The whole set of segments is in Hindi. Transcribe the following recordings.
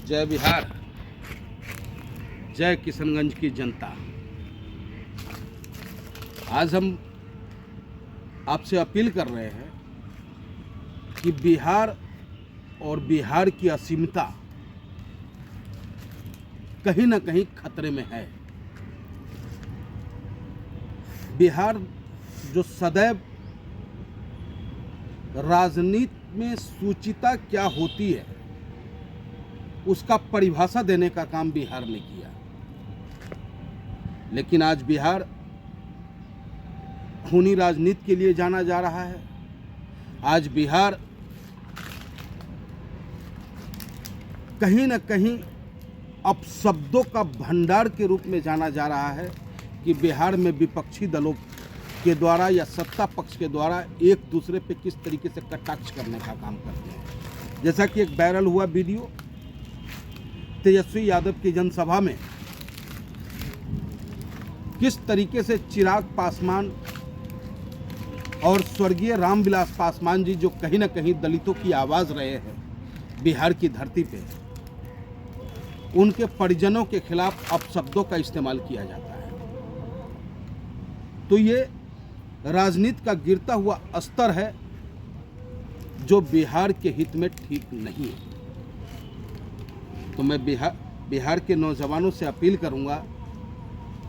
जय बिहार, जय किशनगंज की जनता। आज हम आपसे अपील कर रहे हैं कि बिहार और बिहार की अस्मिता कहीं ना कहीं खतरे में है। बिहार जो सदैव राजनीति में सूचिता क्या होती है उसका परिभाषा देने का काम बिहार ने किया, लेकिन आज बिहार खूनी राजनीति के लिए जाना जा रहा है। आज बिहार कहीं न कहीं अपशब्दों का भंडार के रूप में जाना जा रहा है कि बिहार में विपक्षी दलों के द्वारा या सत्ता पक्ष के द्वारा एक दूसरे पे किस तरीके से कटाक्ष करने का काम करते हैं। जैसा कि एक वायरल हुआ वीडियो तेजस्वी यादव की जनसभा में किस तरीके से चिराग पासवान और स्वर्गीय रामविलास पासवान जी, जो कहीं ना कहीं दलितों की आवाज़ रहे हैं बिहार की धरती पे, उनके परिजनों के खिलाफ अपशब्दों का इस्तेमाल किया जाता है। तो ये राजनीति का गिरता हुआ स्तर है जो बिहार के हित में ठीक नहीं है। तो मैं बिहार के नौजवानों से अपील करूंगा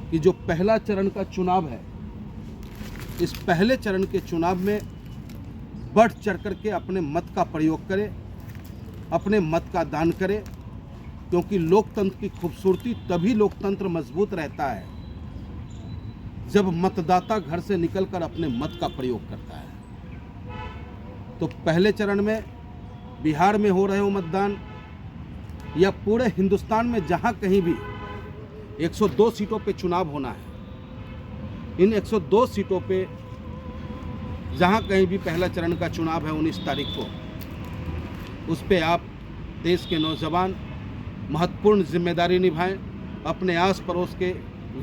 कि जो पहला चरण का चुनाव है, इस पहले चरण के चुनाव में बढ़ चढ़ करके अपने मत का प्रयोग करें, अपने मत का दान करें, क्योंकि लोकतंत्र की खूबसूरती तभी लोकतंत्र मजबूत रहता है जब मतदाता घर से निकलकर अपने मत का प्रयोग करता है। तो पहले चरण में बिहार में हो रहे हो मतदान या पूरे हिंदुस्तान में जहां कहीं भी 102 सीटों पे चुनाव होना है, इन 102 सीटों पे जहां कहीं भी पहला चरण का चुनाव है 19 तारीख को, उस पे आप देश के नौजवान महत्वपूर्ण जिम्मेदारी निभाएं। अपने आस पड़ोस के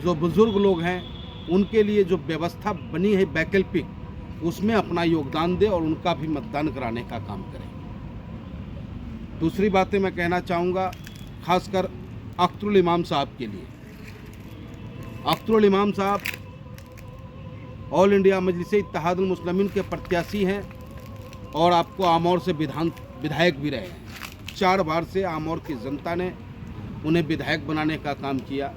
जो बुजुर्ग लोग हैं उनके लिए जो व्यवस्था बनी है वैकल्पिक, उसमें अपना योगदान दें और उनका भी मतदान कराने का काम करें। दूसरी बातें मैं कहना चाहूँगा खासकर अख्तरुल इमाम साहब के लिए। अख्तरुल इमाम साहब ऑल इंडिया मजलिस इत्तेहादुल मुस्लिमीन के प्रत्याशी हैं और आपको आमौर से विधायक भी रहे हैं। 4 बार से आमौर की जनता ने उन्हें विधायक बनाने का काम किया।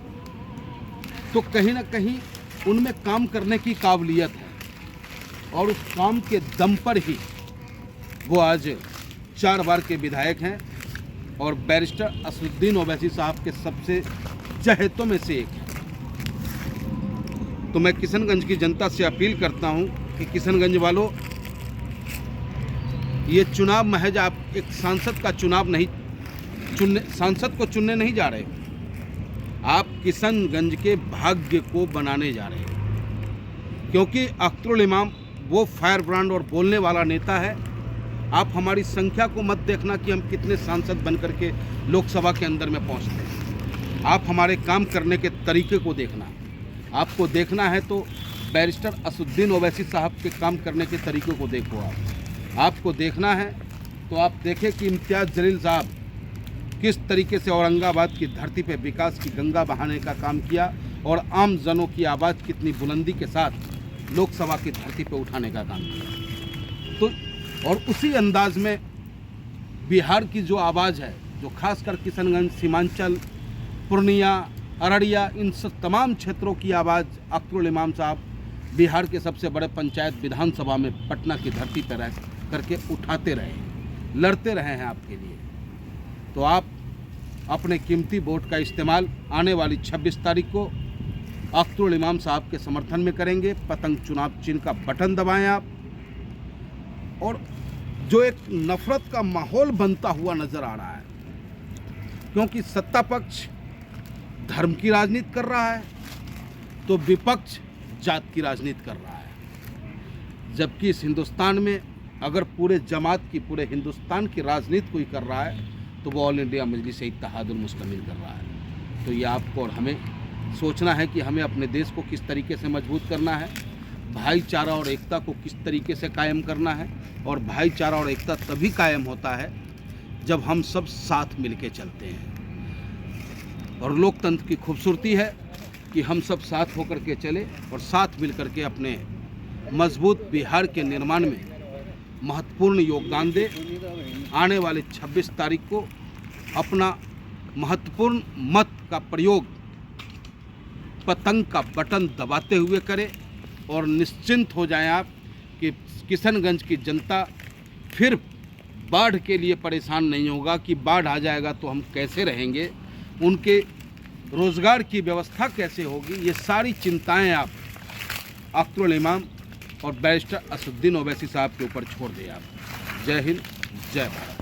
तो कहीं ना कहीं उनमें काम करने की काबिलियत है और उस काम के दम पर ही वो आज 4 बार के विधायक हैं और बैरिस्टर असदुद्दीन ओवैसी साहब के सबसे चहेतों में से एक हैं। तो मैं किशनगंज की जनता से अपील करता हूं कि किशनगंज वालों, ये चुनाव महज आप एक सांसद का चुनाव नहीं सांसद को चुनने नहीं जा रहे, आप किशनगंज के भाग्य को बनाने जा रहे हैं। क्योंकि अख्तरुल इमाम वो फायर ब्रांड और बोलने वाला नेता है। आप हमारी संख्या को मत देखना कि हम कितने सांसद बनकर के लोकसभा के अंदर में पहुंचते हैं, आप हमारे काम करने के तरीके को देखना। आपको देखना है तो बैरिस्टर असदुद्दीन ओवैसी साहब के काम करने के तरीके को देखो। आपको देखना है तो आप देखें कि इम्तियाज़ जलील साहब किस तरीके से औरंगाबाद की धरती पे विकास की गंगा बहाने का काम किया और आम जनों की आवाज़ कितनी बुलंदी के साथ लोकसभा की धरती पे उठाने का काम किया। तो और उसी अंदाज में बिहार की जो आवाज़ है, जो खासकर किशनगंज, सीमांचल, पूर्णिया, अररिया, इन सब तमाम क्षेत्रों की आवाज़ अख्तरुल इमाम साहब बिहार के सबसे बड़े पंचायत विधानसभा में पटना की धरती पर रह करके उठाते रहे, लड़ते रहे हैं आपके लिए। तो आप अपने कीमती वोट का इस्तेमाल आने वाली 26 तारीख को अख्तरुल इमाम साहब के समर्थन में करेंगे। पतंग चुनाव चिन्ह का बटन दबाएं आप। और जो एक नफरत का माहौल बनता हुआ नजर आ रहा है, क्योंकि सत्ता पक्ष धर्म की राजनीति कर रहा है तो विपक्ष जात की राजनीति कर रहा है। जबकि इस हिंदुस्तान में अगर पूरे जमात की, पूरे हिंदुस्तान की राजनीति कोई कर रहा है तो वो ऑल इंडिया मजलिस इत्तेहादुल मुस्लिमीन कर रहा है। तो ये आपको और हमें सोचना है कि हमें अपने देश को किस तरीके से मजबूत करना है, भाईचारा और एकता को किस तरीके से कायम करना है। और भाईचारा और एकता तभी कायम होता है जब हम सब साथ मिलके चलते हैं। और लोकतंत्र की खूबसूरती है कि हम सब साथ होकर के चले और साथ मिलकर के अपने मजबूत बिहार के निर्माण में महत्वपूर्ण योगदान दे। आने वाले 26 तारीख को अपना महत्वपूर्ण मत का प्रयोग पतंग का बटन दबाते हुए करें और निश्चिंत हो जाएं आप कि किशनगंज की जनता फिर बाढ़ के लिए परेशान नहीं होगा कि बाढ़ आ जाएगा तो हम कैसे रहेंगे, उनके रोज़गार की व्यवस्था कैसे होगी। ये सारी चिंताएं आप अख्तरुल इमाम और बैरिस्टर असदुद्दीन ओवैसी साहब के ऊपर छोड़ दें आप। जय हिंद, जय भारत।